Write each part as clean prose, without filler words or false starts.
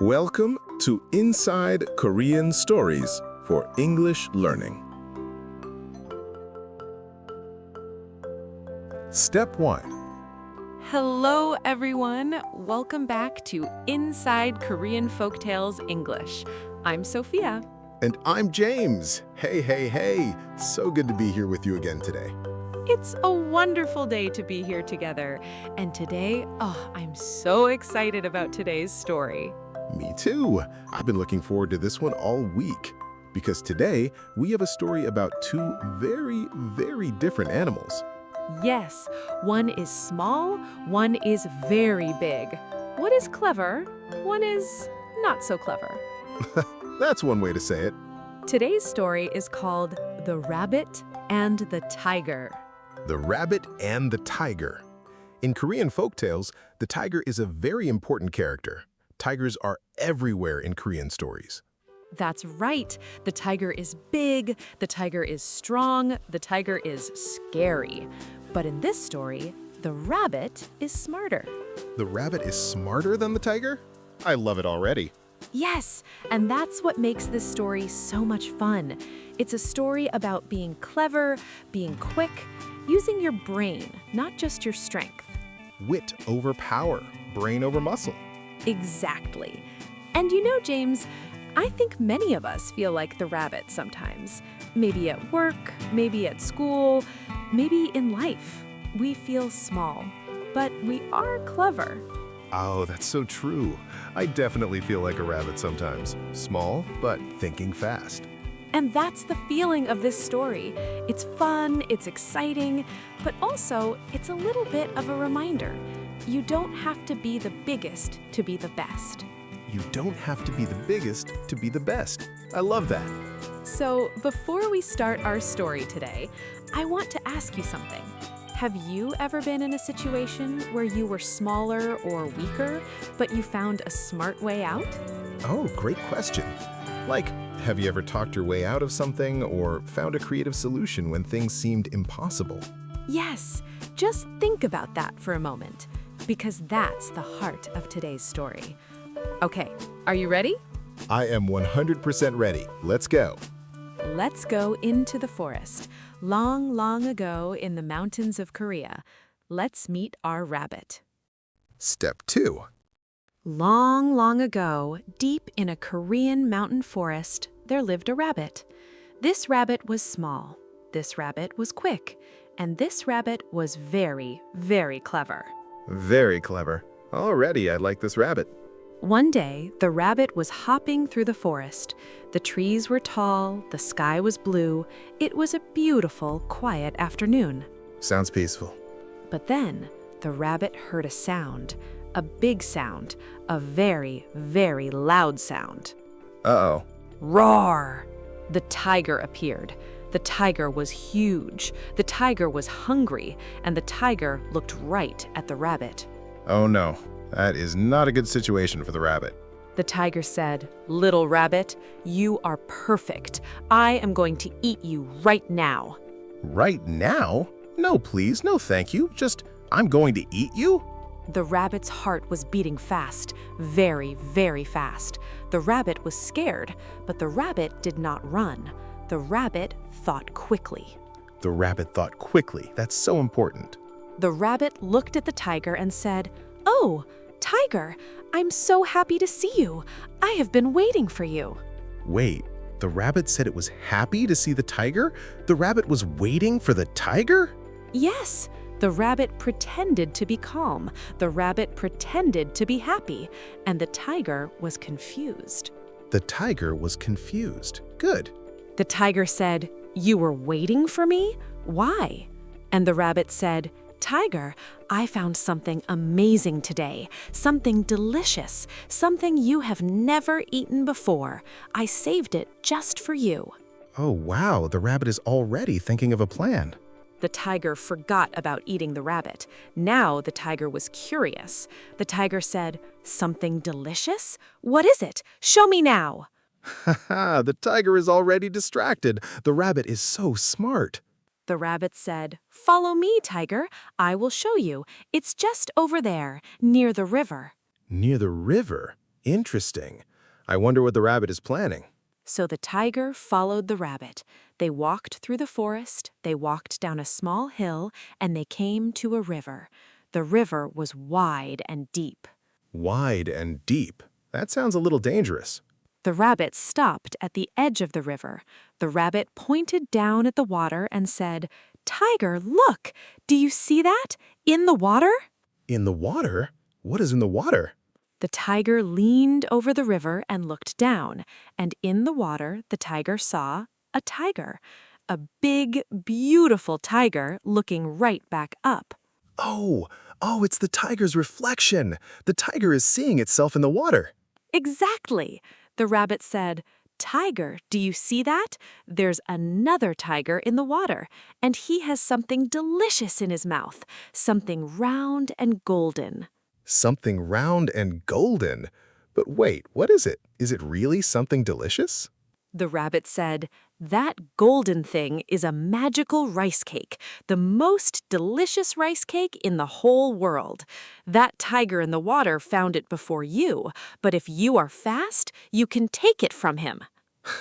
Welcome to Inside Korean Stories for English Learning. Step 1. Hello, everyone. Welcome back to Inside Korean Folktales English. I'm Sophia. And I'm James. Hey. So good to be here with you again today. It's a wonderful day to be here together. And today, I'm so excited about today's story. Me too. I've been looking forward to this one all week because today we have a story about two very different animals. Yes, one is small, one is very big. One is clever, one is not so clever. That's one way to say it. Today's story is called The Rabbit and the Tiger. The Rabbit and the Tiger. In Korean folktales, the tiger is a very important character. Tigers are everywhere in Korean stories. That's right. The tiger is big, the tiger is strong, the tiger is scary. But in this story, the rabbit is smarter. The rabbit is smarter than the tiger? I love it already. Yes, and that's what makes this story so much fun. It's a story about being clever, being quick, using your brain, not just your strength. Wit over power, brain over muscle. Exactly. And you know, James, I think many of us feel like the rabbit sometimes. Maybe at work, maybe at school, maybe in life. We feel small, but we are clever. Oh, that's so true. I definitely feel like a rabbit sometimes. Small, but thinking fast. And that's the feeling of this story. It's fun, it's exciting, but also it's a little bit of a reminder. You don't have to be the biggest to be the best. You don't have to be the biggest to be the best. I love that. So before we start our story today, I want to ask you something. Have you ever been in a situation where you were smaller or weaker, but you found a smart way out? Oh, great question. Like, have you ever talked your way out of something or found a creative solution when things seemed impossible? Yes, just think about that for a moment, because that's the heart of today's story. Okay, are you ready? I am 100% ready. Let's go. Let's go into the forest. Long ago in the mountains of Korea. Let's meet our rabbit. Step 2. Long ago, deep in a Korean mountain forest, there lived a rabbit. This rabbit was small. This rabbit was quick. And this rabbit was very clever. Very clever. Already, I like this rabbit. One day, the rabbit was hopping through the forest. The trees were tall, the sky was blue. It was a beautiful, quiet afternoon. Sounds peaceful. But then, the rabbit heard a sound, a big sound, a very loud sound. Uh-oh. Roar! The tiger appeared. The tiger was huge. The tiger was hungry, and the tiger looked right at the rabbit. Oh no, that is not a good situation for the rabbit. The tiger said, "Little rabbit, you are perfect. I am going to eat you right now." Right now? No, please, no thank you. I'm going to eat you? The rabbit's heart was beating fast, very fast. The rabbit was scared, but the rabbit did not run. The rabbit thought quickly. The rabbit thought quickly. That's so important. The rabbit looked at the tiger and said, "Oh, tiger, I'm so happy to see you. I have been waiting for you." Wait, the rabbit said it was happy to see the tiger? The rabbit was waiting for the tiger? Yes, the rabbit pretended to be calm. The rabbit pretended to be happy, and the tiger was confused. The tiger was confused. Good. The tiger said, "You were waiting for me? Why?" And the rabbit said, "Tiger, I found something amazing today, something delicious, something you have never eaten before. I saved it just for you." Oh, wow, the rabbit is already thinking of a plan. The tiger forgot about eating the rabbit. Now the tiger was curious. The tiger said, "Something delicious? What is it? Show me now." Haha, the tiger is already distracted. The rabbit is so smart. The rabbit said, "Follow me, tiger. I will show you. It's just over there, near the river." Near the river? Interesting. I wonder what the rabbit is planning. So the tiger followed the rabbit. They walked through the forest, they walked down a small hill, and they came to a river. The river was wide and deep. Wide and deep. That sounds a little dangerous. The rabbit stopped at the edge of the river. The rabbit pointed down at the water and said, "Tiger, look! Do you see that? In the water?" In the water? What is in the water? The tiger leaned over the river and looked down, and in the water the tiger saw a tiger. A big, beautiful tiger looking right back up. Oh, it's the tiger's reflection. The tiger is seeing itself in the water. Exactly. The rabbit said, "Tiger, do you see that? There's another tiger in the water, and he has something delicious in his mouth, something round and golden." Something round and golden. But wait, what is it? Is it really something delicious? The rabbit said, "That golden thing is a magical rice cake, the most delicious rice cake in the whole world. That tiger in the water found it before you, but if you are fast, you can take it from him."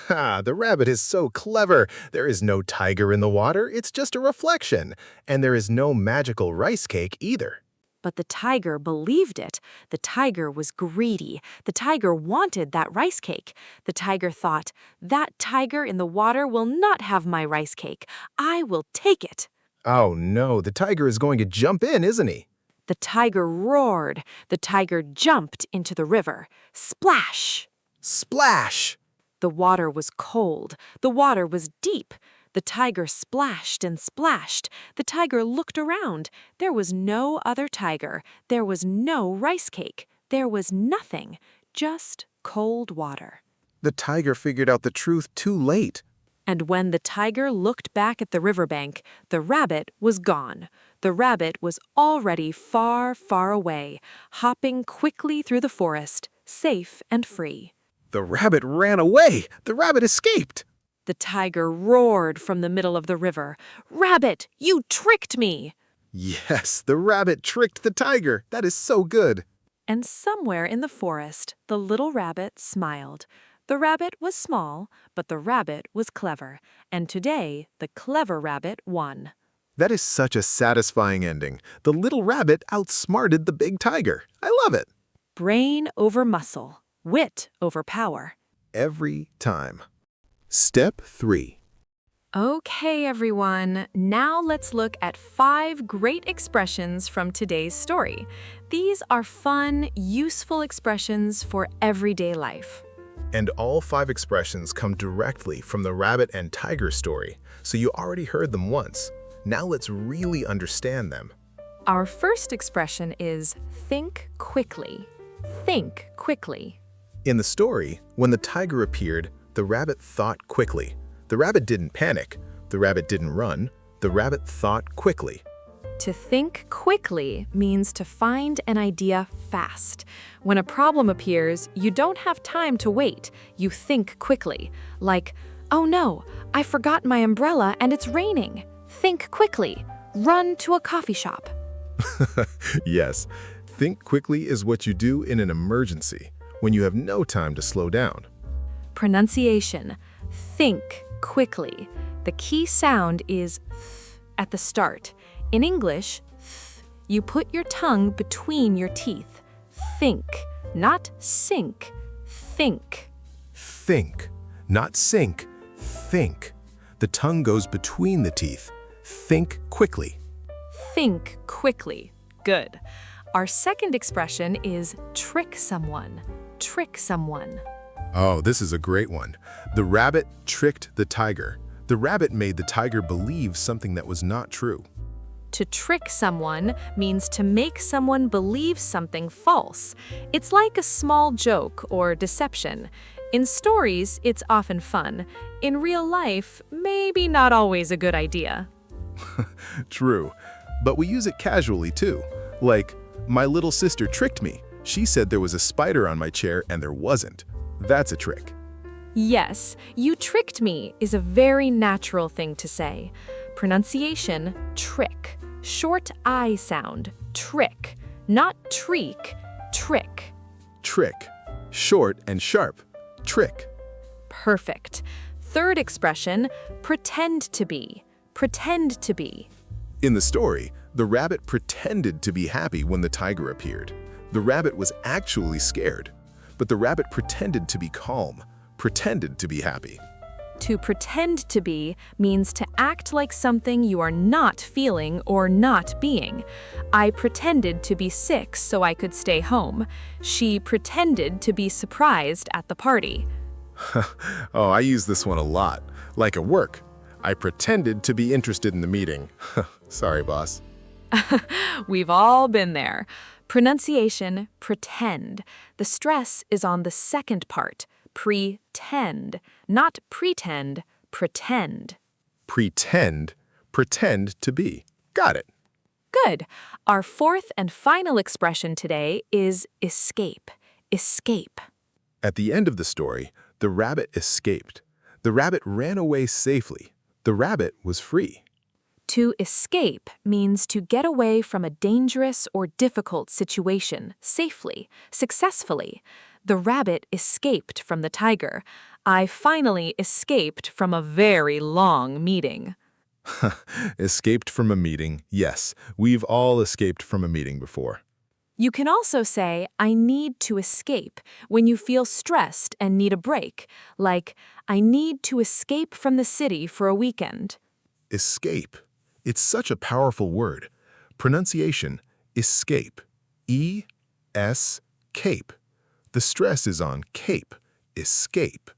Ha, the rabbit is so clever. There is no tiger in the water, it's just a reflection. And there is no magical rice cake either. But the tiger believed it. The tiger was greedy. The tiger wanted that rice cake. The tiger thought, "That tiger in the water will not have my rice cake. I will take it." Oh no, the tiger is going to jump in, isn't he? The tiger roared. The tiger jumped into the river. Splash! Splash! The water was cold. The water was deep. The tiger splashed and splashed. The tiger looked around. There was no other tiger. There was no rice cake. There was nothing. Just cold water. The tiger figured out the truth too late. And when the tiger looked back at the riverbank, the rabbit was gone. The rabbit was already far, far away, hopping quickly through the forest, safe and free. The rabbit ran away! The rabbit escaped! The tiger roared from the middle of the river. "Rabbit, you tricked me!" Yes, the rabbit tricked the tiger. That is so good. And somewhere in the forest, the little rabbit smiled. The rabbit was small, but the rabbit was clever. And today, the clever rabbit won. That is such a satisfying ending. The little rabbit outsmarted the big tiger. I love it. Brain over muscle. Wit over power. Every time. Step 3. Okay, everyone. Now let's look at 5 great expressions from today's story. These are fun, useful expressions for everyday life. And all 5 expressions come directly from the rabbit and tiger story, so you already heard them once. Now let's really understand them. Our first expression is think quickly. Think quickly. In the story, when the tiger appeared, the rabbit thought quickly. The rabbit didn't panic. The rabbit didn't run. The rabbit thought quickly. To think quickly means to find an idea fast. When a problem appears, you don't have time to wait. You think quickly. Like, "Oh no, I forgot my umbrella and it's raining." Think quickly. Run to a coffee shop. Yes, think quickly is what you do in an emergency, when you have no time to slow down. Pronunciation. Think quickly. The key sound is th at the start. In English, you put your tongue between your teeth. Think, not sink. Think. Think, not sink. Think. The tongue goes between the teeth. Think quickly. Think quickly. Good. Our second expression is trick someone. Trick someone. Oh, this is a great one. The rabbit tricked the tiger. The rabbit made the tiger believe something that was not true. To trick someone means to make someone believe something false. It's like a small joke or deception. In stories, it's often fun. In real life, maybe not always a good idea. True, but we use it casually too. Like, my little sister tricked me. She said there was a spider on my chair and there wasn't. That's a trick. Yes, you tricked me is a very natural thing to say. Pronunciation, trick. Short I sound, trick. Not treek, trick. Trick. Short and sharp. Trick. Perfect. Third expression, pretend to be. Pretend to be. In the story, the rabbit pretended to be happy when the tiger appeared. The rabbit was actually scared, but the rabbit pretended to be calm, pretended to be happy. To pretend to be means to act like something you are not feeling or not being. I pretended to be sick so I could stay home. She pretended to be surprised at the party. Oh, I use this one a lot, like at work. I pretended to be interested in the meeting. Sorry, boss. We've all been there. Pronunciation, pretend. The stress is on the second part, pretend, not pretend, pretend. Pretend, pretend to be. Got it. Good. Our fourth and final expression today is escape. Escape. At the end of the story, the rabbit escaped. The rabbit ran away safely. The rabbit was free. To escape means to get away from a dangerous or difficult situation safely, successfully. The rabbit escaped from the tiger. I finally escaped from a very long meeting. Escaped from a meeting. Yes, we've all escaped from a meeting before. You can also say, I need to escape, when you feel stressed and need a break, like, I need to escape from the city for a weekend. Escape. It's such a powerful word. Pronunciation, escape. E-S-cape. The stress is on cape. Escape.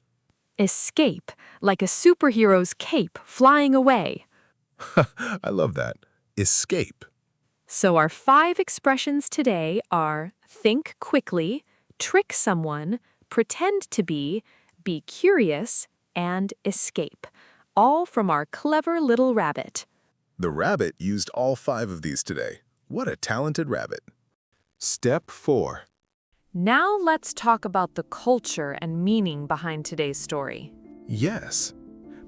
Escape, like a superhero's cape flying away. I love that. Escape. So our 5 expressions today are think quickly, trick someone, pretend to be curious, and escape, all from our clever little rabbit. The rabbit used all 5 of these today. What a talented rabbit. Step 4. Now let's talk about the culture and meaning behind today's story. Yes.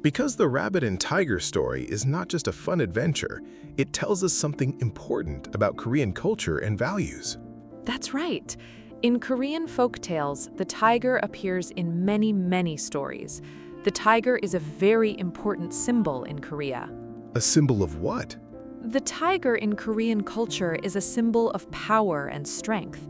Because the rabbit and tiger story is not just a fun adventure, it tells us something important about Korean culture and values. That's right. In Korean folktales, the tiger appears in many, many stories. The tiger is a very important symbol in Korea. A symbol of what? The tiger in Korean culture is a symbol of power and strength.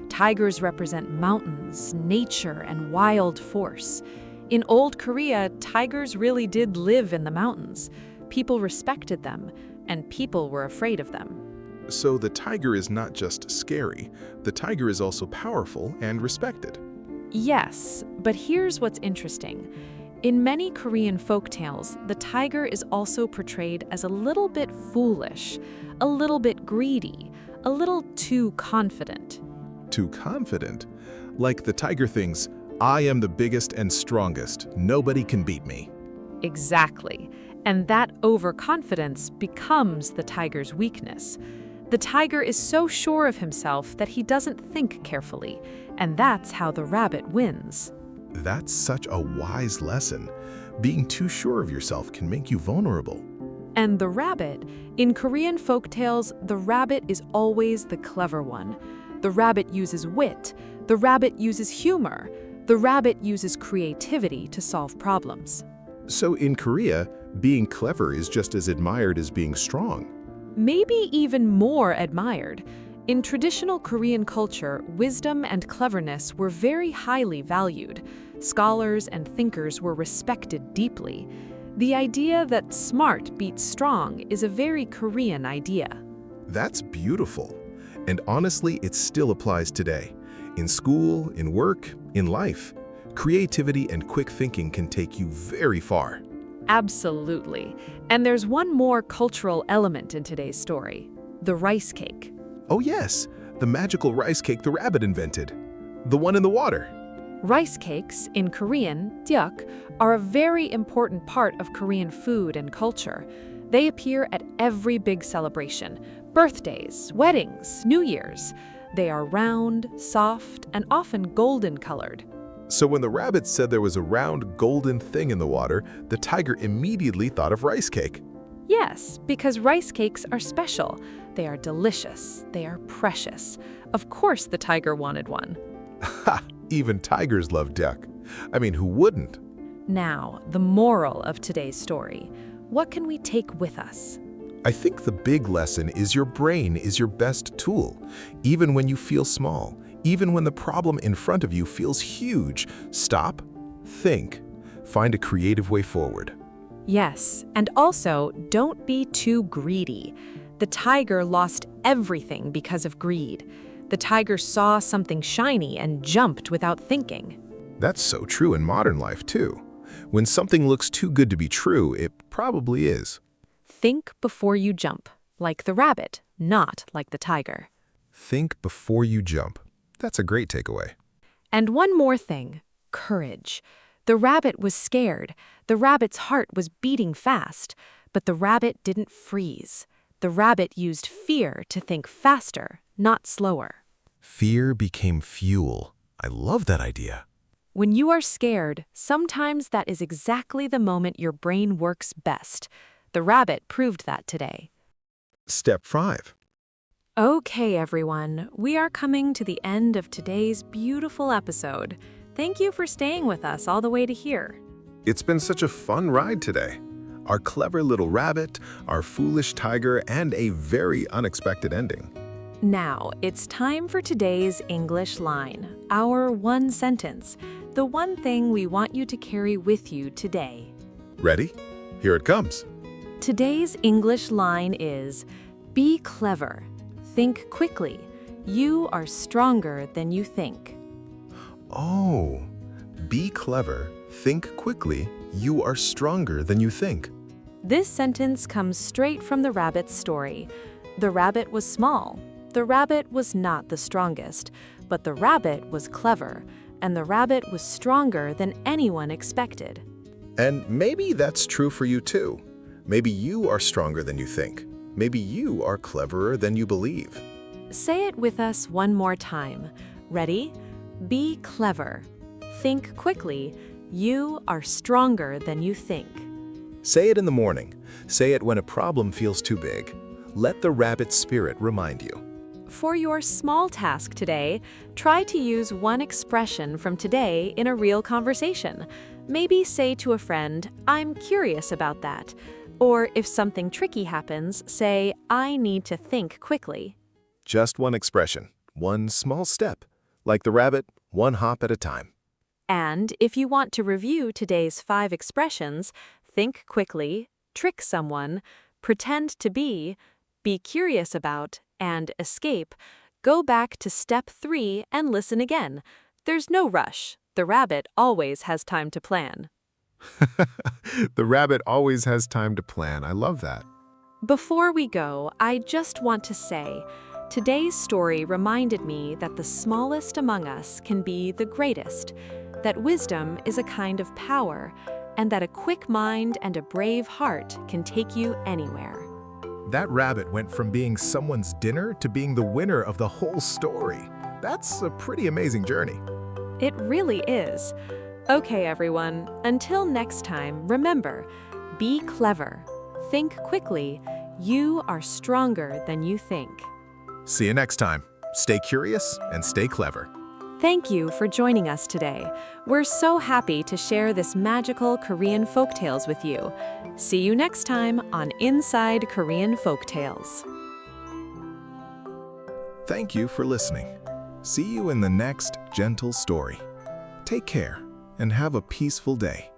Tigers represent mountains, nature, and wild force. In old Korea, tigers really did live in the mountains. People respected them, and people were afraid of them. So the tiger is not just scary, the tiger is also powerful and respected. Yes, but here's what's interesting. In many Korean folktales, the tiger is also portrayed as a little bit foolish, a little bit greedy, a little too confident. Too confident? Like the tiger thinks, I am the biggest and strongest. Nobody can beat me. Exactly. And that overconfidence becomes the tiger's weakness. The tiger is so sure of himself that he doesn't think carefully, and that's how the rabbit wins. That's such a wise lesson. Being too sure of yourself can make you vulnerable. And the rabbit, in Korean folktales, the rabbit is always the clever one. The rabbit uses wit. The rabbit uses humor. The rabbit uses creativity to solve problems. So in Korea, being clever is just as admired as being strong. Maybe even more admired. In traditional Korean culture, wisdom and cleverness were very highly valued. Scholars and thinkers were respected deeply. The idea that smart beats strong is a very Korean idea. That's beautiful. And honestly, it still applies today. In school, in work, in life, creativity and quick thinking can take you very far. Absolutely. And there's one more cultural element in today's story, the rice cake. Oh yes, the magical rice cake the rabbit invented. The one in the water. Rice cakes, in Korean, tteok, are a very important part of Korean food and culture. They appear at every big celebration, birthdays, weddings, New Year's. They are round, soft, and often golden colored. So when the rabbit said there was a round golden thing in the water, the tiger immediately thought of rice cake. Yes, because rice cakes are special. They are delicious. They are precious. Of course the tiger wanted one. Ha! Even tigers love duck. I mean, who wouldn't? Now, the moral of today's story. What can we take with us? I think the big lesson is your brain is your best tool. Even when you feel small, even when the problem in front of you feels huge, stop, think, find a creative way forward. Yes, and also, don't be too greedy. The tiger lost everything because of greed. The tiger saw something shiny and jumped without thinking. That's so true in modern life, too. When something looks too good to be true, it probably is. Think before you jump, like the rabbit, not like the tiger. Think before you jump. That's a great takeaway. And one more thing, courage. The rabbit was scared. The rabbit's heart was beating fast, but the rabbit didn't freeze. The rabbit used fear to think faster, not slower. Fear became fuel. I love that idea. When you are scared, sometimes that is exactly the moment your brain works best. The rabbit proved that today. Step 5. Okay, everyone, we are coming to the end of today's beautiful episode. Thank you for staying with us all the way to here. It's been such a fun ride today. Our clever little rabbit, our foolish tiger, and a very unexpected ending. Now, it's time for today's English line, our one sentence, the one thing we want you to carry with you today. Ready? Here it comes. Today's English line is, be clever, think quickly, you are stronger than you think. Oh, be clever, think quickly, you are stronger than you think. This sentence comes straight from the rabbit's story. The rabbit was small. The rabbit was not the strongest, but the rabbit was clever, and the rabbit was stronger than anyone expected. And maybe that's true for you too. Maybe you are stronger than you think. Maybe you are cleverer than you believe. Say it with us one more time. Ready? Be clever. Think quickly. You are stronger than you think. Say it in the morning. Say it when a problem feels too big. Let the rabbit spirit remind you. For your small task today, try to use one expression from today in a real conversation. Maybe say to a friend, I'm curious about that. Or if something tricky happens, say, I need to think quickly. Just one expression, one small step. Like the rabbit, one hop at a time. And if you want to review today's 5 expressions, think quickly, trick someone, pretend to be curious about, and escape, go back to step 3 and listen again. There's no rush. The rabbit always has time to plan. The rabbit always has time to plan. I love that. Before we go, I just want to say, today's story reminded me that the smallest among us can be the greatest, that wisdom is a kind of power, and that a quick mind and a brave heart can take you anywhere. That rabbit went from being someone's dinner to being the winner of the whole story. That's a pretty amazing journey. It really is. Okay, everyone, until next time, remember, be clever, think quickly, you are stronger than you think. See you next time. Stay curious and stay clever. Thank you for joining us today. We're so happy to share this magical Korean folktales with you. See you next time on Inside Korean Folktales. Thank you for listening. See you in the next gentle story. Take care and have a peaceful day.